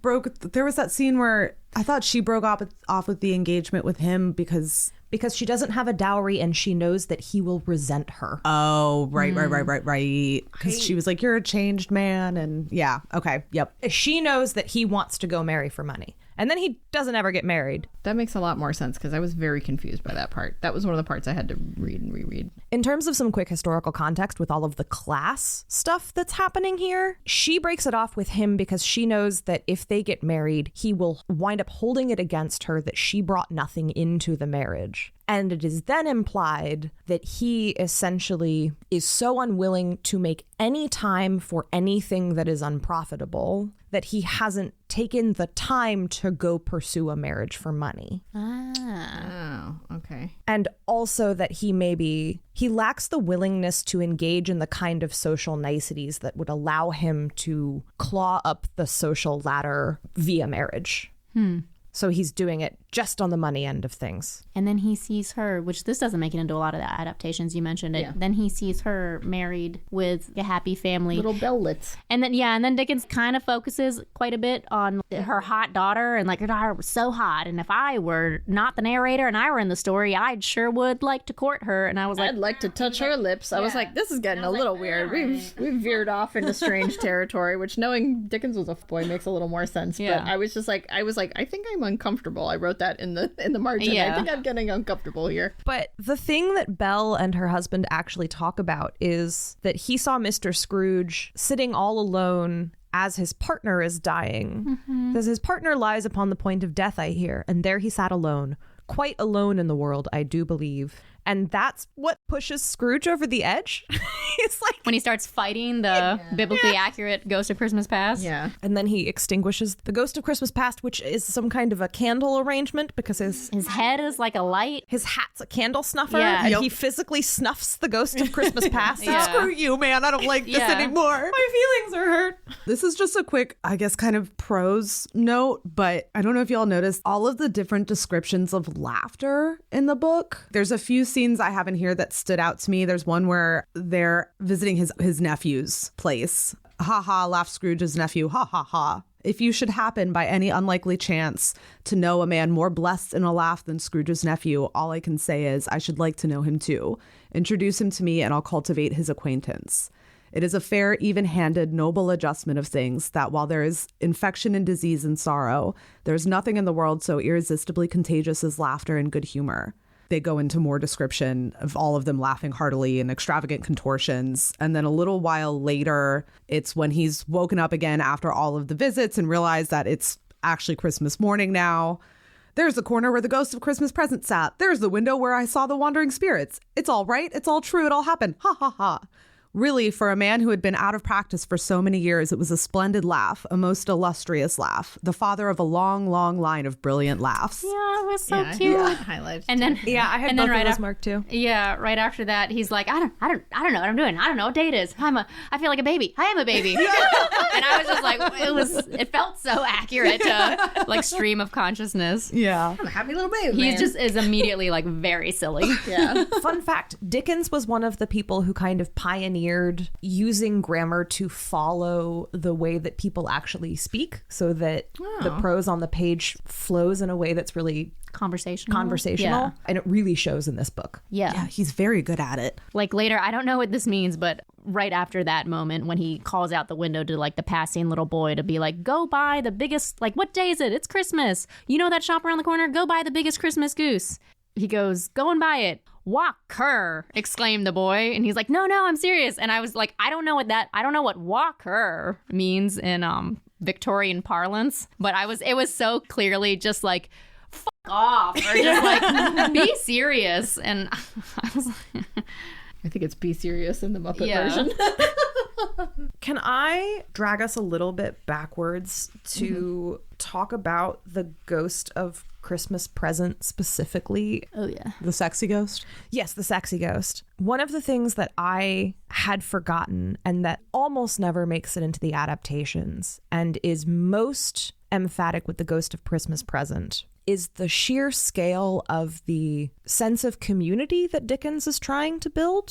there was that scene where I thought she broke off with the engagement with him because Because she doesn't have a dowry and she knows that he will resent her. Oh, right. Because she was like, you're a changed man. And yeah. Okay. Yep. She knows that he wants to go marry for money. And then he doesn't ever get married. That makes a lot more sense because I was very confused by that part. That was one of the parts I had to read and reread. In terms of some quick historical context with all of the class stuff that's happening here, she breaks it off with him because she knows that if they get married, he will wind up holding it against her that she brought nothing into the marriage. And it is then implied that he essentially is so unwilling to make any time for anything that is unprofitable that he hasn't taken the time to go pursue a marriage for money. Oh, okay. And also that he lacks the willingness to engage in the kind of social niceties that would allow him to claw up the social ladder via marriage. So he's doing it just on the money end of things. And then he sees her, which this doesn't make it into a lot of the adaptations, you mentioned it. Yeah. Then he sees her married with a happy family. Little Bellets. And then Dickens kind of focuses quite a bit on her hot daughter, and like her daughter was so hot. And if I were not the narrator and I were in the story, I sure would like to court her. And I was like, I'd like to touch her lips. I was like, this is getting a little weird. We've veered off into strange territory, which knowing Dickens was a boy makes a little more sense. Yeah. But I was like, I think I'm uncomfortable. I wrote that in the margin. Yeah. I think I'm getting uncomfortable here. But the thing that Belle and her husband actually talk about is that he saw Mr. Scrooge sitting all alone as his partner is dying. Because his partner lies upon the point of death, I hear, and there he sat alone. Quite alone in the world, I do believe. And that's what pushes Scrooge over the edge. He's like, When he starts fighting the biblically accurate Ghost of Christmas Past. Yeah. and then he extinguishes the Ghost of Christmas Past, which is some kind of a candle arrangement because His head is like a light. his hat's a candle snuffer, Yeah. and he physically snuffs the Ghost of Christmas Past. Yeah. Screw you, man. I don't like this Yeah. anymore. My feelings are hurt. This is just a quick, I guess, kind of prose note, but I don't know if y'all noticed all of the different descriptions of laughter in the book. There's a few scenes I have in here that stood out to me. There's one where they're visiting his nephew's place. Ha ha, laughed Scrooge's nephew. Ha ha ha. If you should happen by any unlikely chance to know a man more blessed in a laugh than Scrooge's nephew, all I can say is I should like to know him too. Introduce him to me and I'll cultivate his acquaintance. It is a fair, even-handed, noble adjustment of things that while there is infection and disease and sorrow, there is nothing in the world so irresistibly contagious as laughter and good humor. They go into more description of all of them laughing heartily and extravagant contortions. And then a little while later, it's when he's woken up again after all of the visits and realized that it's actually Christmas morning now. There's the corner where the Ghost of Christmas Present sat. There's the window where I saw the wandering spirits. It's all right. It's all true. It all happened. Ha ha ha. Really, for a man who had been out of practice for so many years, it was a splendid laugh, a most illustrious laugh, the father of a long, long line of brilliant laughs. Yeah, it was so Yeah, cute. highlighted. And then Yeah, I had and both then right of those after, marked too. Yeah, right after that, he's like, I don't know what I'm doing. I don't know what day it is. I feel like a baby. I am a baby. And I was just like, it felt so accurate to like stream of consciousness. Yeah. I'm a happy little baby. He man. just is immediately like very silly. yeah. Fun fact, Dickens was one of the people who kind of pioneered using grammar to follow the way that people actually speak so that the prose on the page flows in a way that's really conversational. Yeah. And it really shows in this book. Yeah. He's very good at it. Like later, I don't know what this means, but right after that moment when he calls out the window to like the passing little boy to be like, go buy the biggest, like, what day is it? It's Christmas. You know that shop around the corner? Go buy the biggest Christmas goose. He goes, go and buy it. Walker, exclaimed the boy. And he's like, no, I'm serious. And I was like, I don't know what walker means in Victorian parlance, but it was so clearly just like, fuck off, or just like, be serious. And I was like, I think it's Be Serious in the Muppet Yeah. version. Can I drag us a little bit backwards to talk about the Ghost of Christmas Present specifically? oh yeah. The sexy ghost. Yes, the sexy ghost. One of the things that I had forgotten and that almost never makes it into the adaptations and is most emphatic with the Ghost of Christmas Present is the sheer scale of the sense of community that Dickens is trying to build.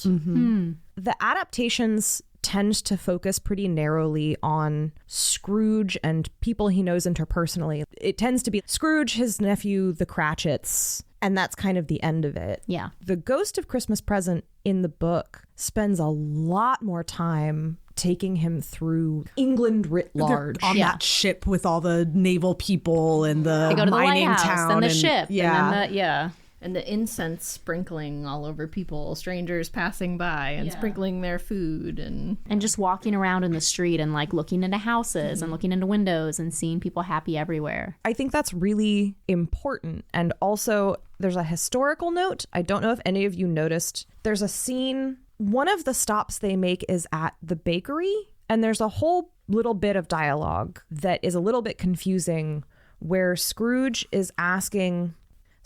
The adaptations tend to focus pretty narrowly on Scrooge and people he knows interpersonally. It tends to be Scrooge, his nephew, the Cratchits, and that's kind of the end of it. Yeah. The Ghost of Christmas Present in the book spends a lot more time taking him through England writ large. On that ship with all the naval people and the They go to the mining lighthouse town and the ship. Yeah. And then yeah. And the incense sprinkling all over people, strangers passing by and sprinkling their food and And just walking around in the street and like looking into houses and looking into windows and seeing people happy everywhere. I think that's really important. And also, there's a historical note. I don't know if any of you noticed. There's a scene, one of the stops they make is at the bakery, and there's a whole little bit of dialogue that is a little bit confusing where Scrooge is asking...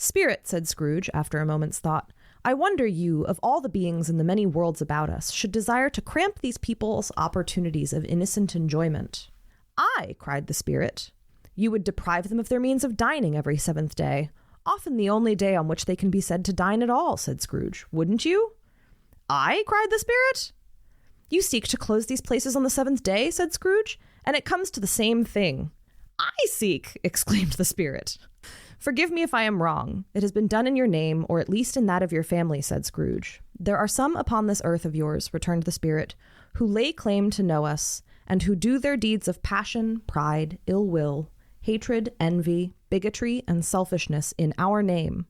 Spirit, said Scrooge, after a moment's thought, I wonder you, of all the beings in the many worlds about us, should desire to cramp these people's opportunities of innocent enjoyment. Aye, cried the Spirit. You would deprive them of their means of dining every seventh day, often the only day on which they can be said to dine at all, said Scrooge. Wouldn't you? Aye, cried the Spirit. You seek to close these places on the seventh day, said Scrooge, and it comes to the same thing. I seek, exclaimed the Spirit. Forgive me if I am wrong. It has been done in your name, or at least in that of your family, said Scrooge. There are some upon this earth of yours, returned the Spirit, who lay claim to know us, and who do their deeds of passion, pride, ill will, hatred, envy, bigotry, and selfishness in our name,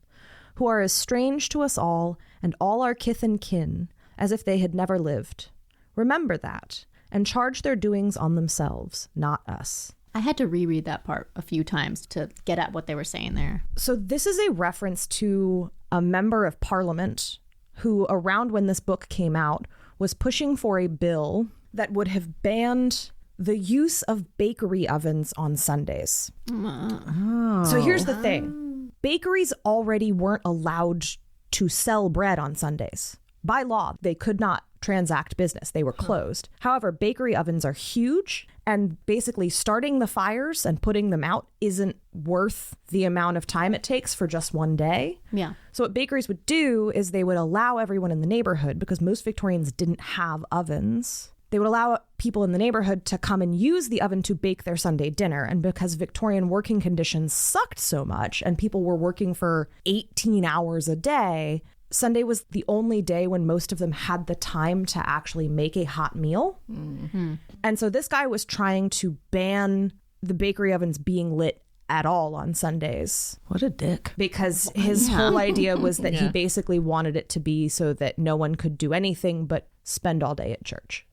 who are as strange to us all, and all our kith and kin, as if they had never lived. Remember that, and charge their doings on themselves, not us. I had to reread that part a few times to get at what they were saying there. So this is a reference to a member of parliament who, around when this book came out, was pushing for a bill that would have banned the use of bakery ovens on Sundays. So here's the thing. Bakeries already weren't allowed to sell bread on Sundays. By law, they could not transact business. They were closed. However, bakery ovens are huge, and basically starting the fires and putting them out isn't worth the amount of time it takes for just one day. Yeah. So what bakeries would do is they would allow everyone in the neighborhood, because most Victorians didn't have ovens, they would allow people in the neighborhood to come and use the oven to bake their Sunday dinner. And because Victorian working conditions sucked so much and people were working for 18 hours a day, Sunday was the only day when most of them had the time to actually make a hot meal. Mm-hmm. And so this guy was trying to ban the bakery ovens being lit at all on Sundays. What a dick. Because his whole idea was that he basically wanted it to be so that no one could do anything but spend all day at church.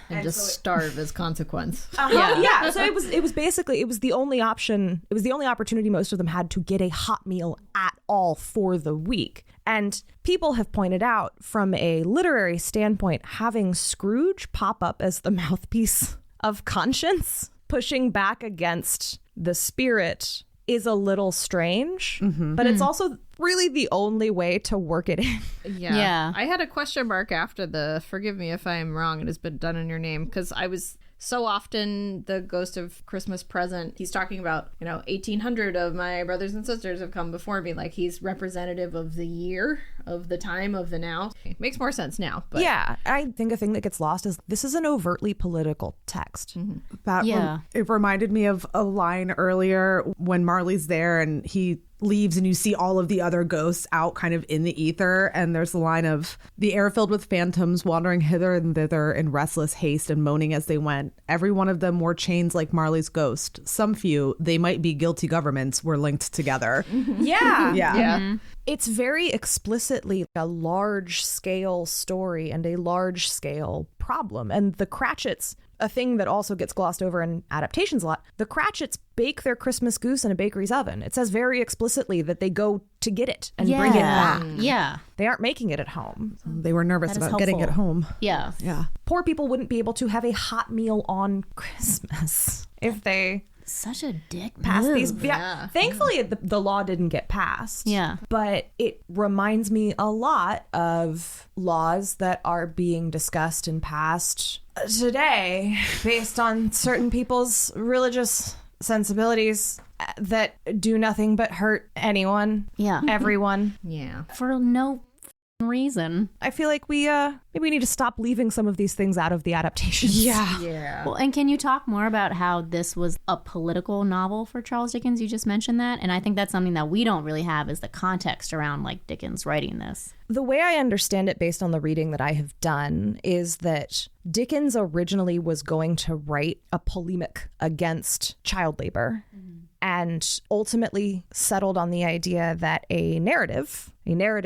And just starve as consequence. Yeah. So it was basically, it was the only option. It was the only opportunity most of them had to get a hot meal at all for the week. And people have pointed out, from a literary standpoint, having Scrooge pop up as the mouthpiece of conscience, pushing back against the spirit, is a little strange, but it's also really the only way to work it in. Yeah. I had a question mark after the forgive me if I am wrong, it has been done in your name, because I was so often the Ghost of Christmas Present, he's talking about, 1800 of my brothers and sisters have come before me. Like, he's representative of the year, of the time, of the now. It makes more sense now. But Yeah, I think a thing that gets lost is this is an overtly political text. It reminded me of a line earlier when Marley's there and he leaves and you see all of the other ghosts out kind of in the ether, and there's the line of the air filled with phantoms wandering hither and thither in restless haste and moaning as they went. Every one of them wore chains like Marley's ghost. Some few, they might be guilty governments, were linked together. Yeah. It's very explicitly a large scale story and a large scale problem. And the Cratchits, a thing that also gets glossed over in adaptations a lot, the Cratchits bake their Christmas goose in a bakery's oven. It says very explicitly that they go to get it and bring it back. Yeah. They aren't making it at home. They were nervous That is about getting it helpful. home. Yeah. Yeah. Poor people wouldn't be able to have a hot meal on Christmas if they Such a dick passed move. these. Yeah. Thankfully, the law didn't get passed. Yeah. But it reminds me a lot of laws that are being discussed and passed today based on certain people's religious sensibilities that do nothing but hurt anyone. Yeah. Everyone. yeah. For no reason. I feel like we maybe we need to stop leaving some of these things out of the adaptations. Yeah. Well, and can you talk more about how this was a political novel for Charles Dickens? You just mentioned that. And I think that's something that we don't really have, is the context around like Dickens writing this. The way I understand it, based on the reading that I have done, is that Dickens originally was going to write a polemic against child labor, and ultimately settled on the idea that a narrative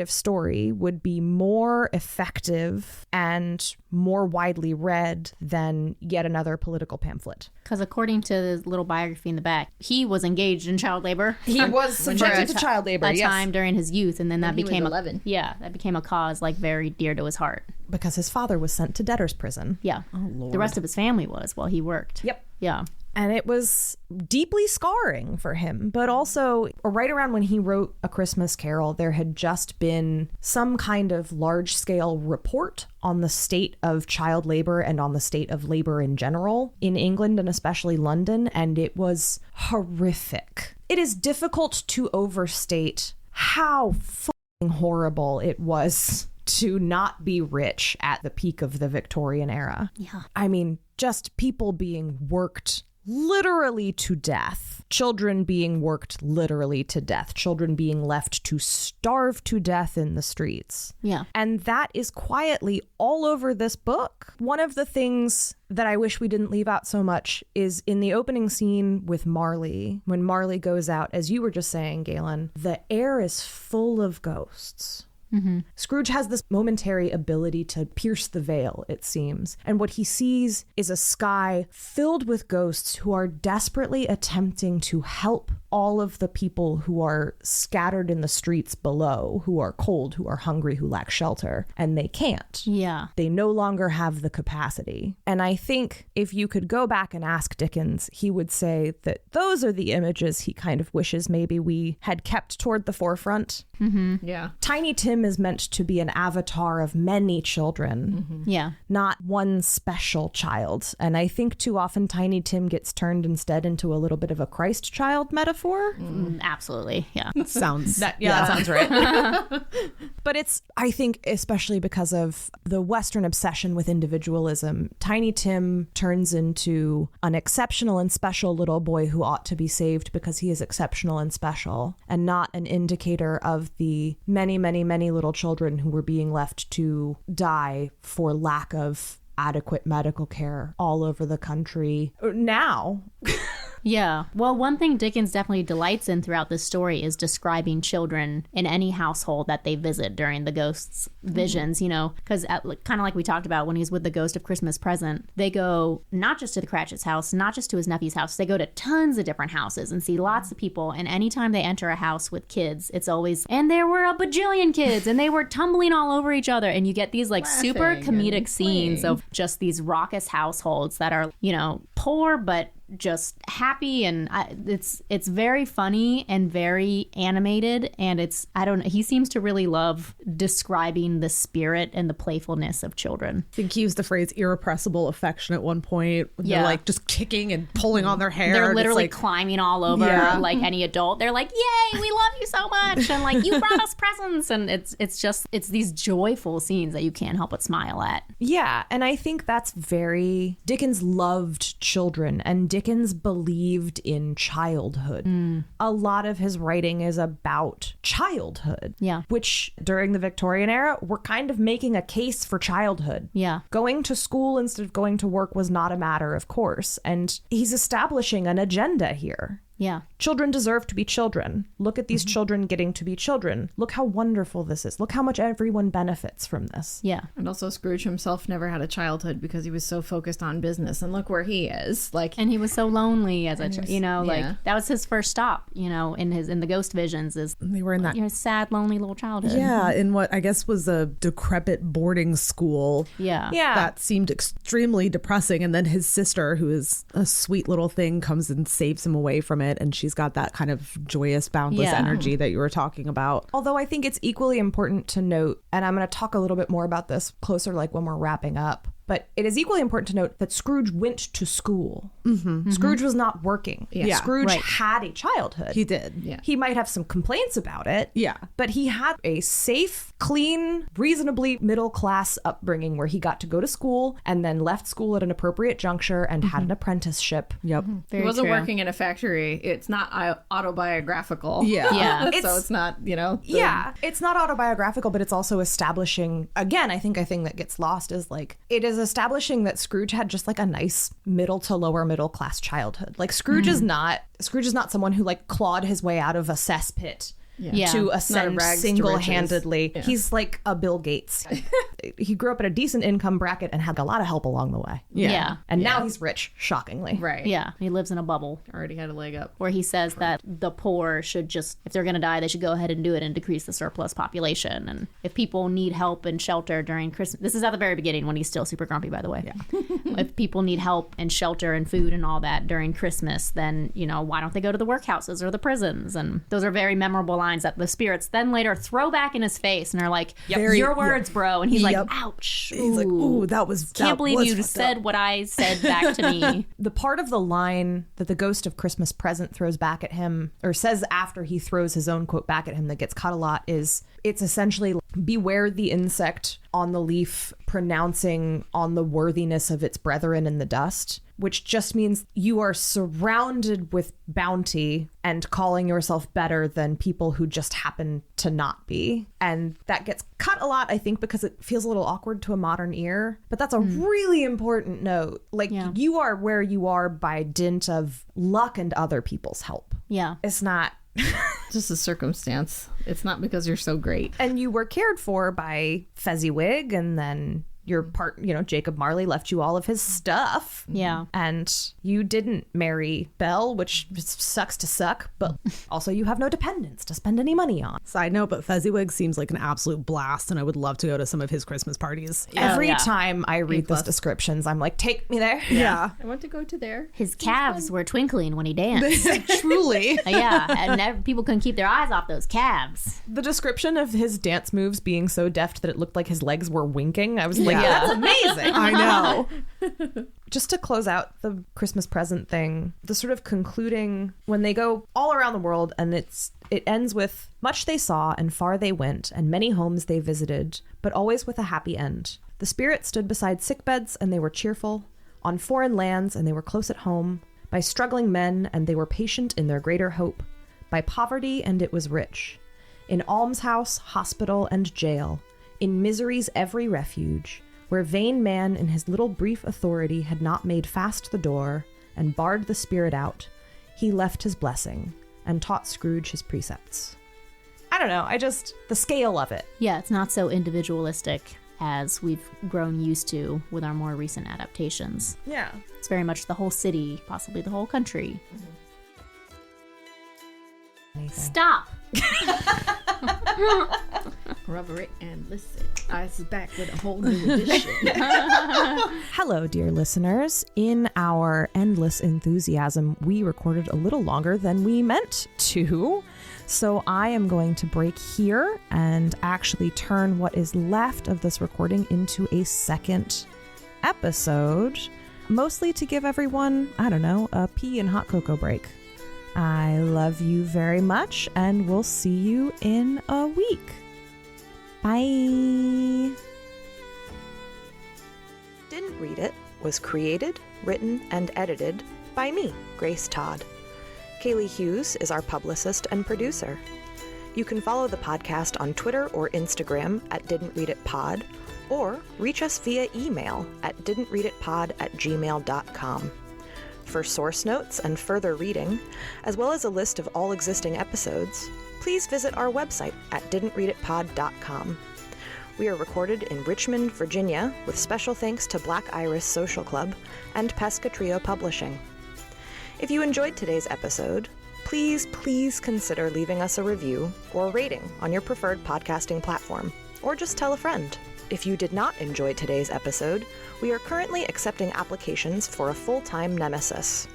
story would be more effective and more widely read than yet another political pamphlet. Because according to the little biography in the back, he was engaged in child labor. He was subjected to child labor, a time during his youth, and then that he was became 11. that became a cause like very dear to his heart. because his father was sent to debtor's prison. Yeah. Oh, Lord. The rest of his family was while he worked. Yep. Yeah. And it was deeply scarring for him. But also, right around when he wrote A Christmas Carol, there had just been some kind of large-scale report on the state of child labor and on the state of labor in general in England and especially London, and it was horrific. It is difficult to overstate how fucking horrible it was to not be rich at the peak of the Victorian era. Yeah. I mean, just people being worked literally to death, children being worked literally to death, children being left to starve to death in the streets. Yeah. And that is quietly all over this book. One of the things that I wish we didn't leave out so much is in the opening scene with Marley, when Marley goes out, as you were just saying, Galen, the air is full of ghosts. Scrooge has this momentary ability to pierce the veil, it seems. And what he sees is a sky filled with ghosts who are desperately attempting to help all of the people who are scattered in the streets below, who are cold, who are hungry, who lack shelter. And they can't. Yeah. They no longer have the capacity. And I think if you could go back and ask Dickens, he would say that those are the images he kind of wishes maybe we had kept toward the forefront. Yeah. Tiny Tim is meant to be an avatar of many children, Yeah. not one special child. And I think too often Tiny Tim gets turned instead into a little bit of a Christ child metaphor. Absolutely. Yeah. Sounds That sounds right. But it's, I think, especially because of the Western obsession with individualism, Tiny Tim turns into an exceptional and special little boy who ought to be saved because he is exceptional and special, and not an indicator of the many, many, many little children who were being left to die for lack of adequate medical care all over the country now. Yeah. Well, one thing Dickens definitely delights in throughout this story is describing children in any household that they visit during the ghost's visions, you know, because kind of like we talked about when he's with the ghost of Christmas Present, they go not just to the Cratchit's house, not just to his nephew's house, they go to tons of different houses and see lots of people. And anytime they enter a house with kids, it's always, and there were a bajillion kids and they were tumbling all over each other. And you get these like super comedic scenes of just these raucous households that are, you know, poor, but just happy, and it's very funny and very animated, and it's, I don't know, he seems to really love describing the spirit and the playfulness of children. I think he used the phrase irrepressible affection at one point when Yeah. they're like just kicking and pulling on their hair. They're and it's literally like, climbing all over like any adult. They're like, yay, we love you so much, and like, you brought us presents, and it's these joyful scenes that you can't help but smile at. Yeah, and I think that's very... Dickens loved children, and Dickens believed in childhood. A lot of his writing is about childhood. Yeah. Which, during the Victorian era, we're kind of making a case for childhood. Yeah. Going to school instead of going to work was not a matter of course, and he's establishing an agenda here. Yeah. Children deserve to be children. Look at these children getting to be children. Look how wonderful this is. Look how much everyone benefits from this. Yeah. And also Scrooge himself never had a childhood because he was so focused on business, and look where he is. Like, And he was so lonely as a child, you know, like yeah. that was his first stop, you know, in the ghost visions is, they were in that. you know, sad, lonely little childhood. Yeah, in what I guess was a decrepit boarding school. Yeah. Yeah. That seemed extremely depressing. And then his sister, who is a sweet little thing, comes and saves him away from it. And she's got that kind of joyous, boundless Yeah. energy that you were talking about. Although I think it's equally important to note, and I'm going to talk a little bit more about this closer, like when we're wrapping up, but it is equally important to note that Scrooge went to school. Scrooge was not working. Yeah. Scrooge Right. had a childhood. He did. Yeah. He might have some complaints about it. Yeah. But he had a safe, clean, reasonably middle-class upbringing where he got to go to school and then left school at an appropriate juncture and had an apprenticeship. Yep. Very he wasn't true. working in a factory. It's not autobiographical. Yeah. Yeah. So it's not, you know. the- Yeah, it's not autobiographical, but it's also establishing, again, I think a thing that gets lost is like, it is establishing that Scrooge had just like a nice middle to lower middle class childhood. Like Scrooge is not someone who like clawed his way out of a cesspit. Yeah. To Not a ascend rags to single-handedly. riches. Yeah. He's like a Bill Gates. He grew up in a decent income bracket and had a lot of help along the way. Yeah. And now he's rich, shockingly. Right. Yeah. He lives in a bubble Already had a leg up. where he says that the poor should just, if they're going to die, they should go ahead and do it and decrease the surplus population. And if people need help and shelter during Christmas, this is at the very beginning when he's still super grumpy, by the way. Yeah. If people need help and shelter and food and all that during Christmas, then, you know, why don't they go to the workhouses or the prisons? And those are very memorable lines that the spirits then later throw back in his face and are like, Very- your words, bro. And he's Yep. like, ouch. He's like, ooh, that was. Can't that believe was you fucked said up. what I said back to me. The part of the line that the ghost of Christmas Present throws back at him, or says after he throws his own quote back at him, that gets cut a lot, is it's essentially beware the insect on the leaf pronouncing on the worthiness of its brethren in the dust, which just means you are surrounded with bounty and calling yourself better than people who just happen to not be. And that gets cut a lot, I think, because it feels a little awkward to a modern ear. But that's a really important note. Like, Yeah. you are where you are by dint of luck and other people's help. Yeah. It's not Just a circumstance. It's not because you're so great. And you were cared for by Fezziwig, and then your Jacob Marley left you all of his stuff. Yeah. And you didn't marry Belle, which sucks to suck, but also you have no dependents to spend any money on. Side note, but Fezziwig seems like an absolute blast, and I would love to go to some of his Christmas parties. Every yeah. time I read those descriptions, I'm like, take me there. Yeah. I want to go to there. His calves were twinkling when he danced. Truly. Yeah, and people couldn't keep their eyes off those calves. The description of his dance moves being so deft that it looked like his legs were winking, I was like, that's amazing. I know. Just to close out the Christmas present thing, the sort of concluding when they go all around the world, and it ends with much they saw and far they went and many homes they visited, but always with a happy end. The spirit stood beside sickbeds and they were cheerful, on foreign lands and they were close at home, by struggling men and they were patient in their greater hope, by poverty and it was rich, in almshouse, hospital and jail, in misery's every refuge, where vain man in his little brief authority had not made fast the door and barred the spirit out, he left his blessing and taught Scrooge his precepts. I don't know, the scale of it. Yeah, it's not so individualistic as we've grown used to with our more recent adaptations. Yeah. It's very much the whole city, possibly the whole country. Stop! Rubber it and listen. Ice is back with a whole new edition. Hello, dear listeners. In our endless enthusiasm, we recorded a little longer than we meant to. So I am going to break here and actually turn what is left of this recording into a second episode, mostly to give everyone, a pee and hot cocoa break. I love you very much, and we'll see you in a week. Bye. Didn't Read It was created, written, and edited by me, Grace Todd. Kaylee Hughes is our publicist and producer. You can follow the podcast on Twitter or Instagram at Didn't Read It Pod, or reach us via email at didn'treaditpod@gmail.com. For source notes and further reading, as well as a list of all existing episodes, please visit our website at didn'treaditpod.com. We are recorded in Richmond, Virginia, with special thanks to Black Iris Social Club and Pesca Trio Publishing. If you enjoyed today's episode, please consider leaving us a review or rating on your preferred podcasting platform, or just tell a friend. If you did not enjoy today's episode, we are currently accepting applications for a full-time nemesis.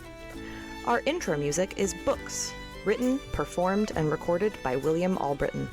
Our intro music is Books, written, performed, and recorded by William Albritton.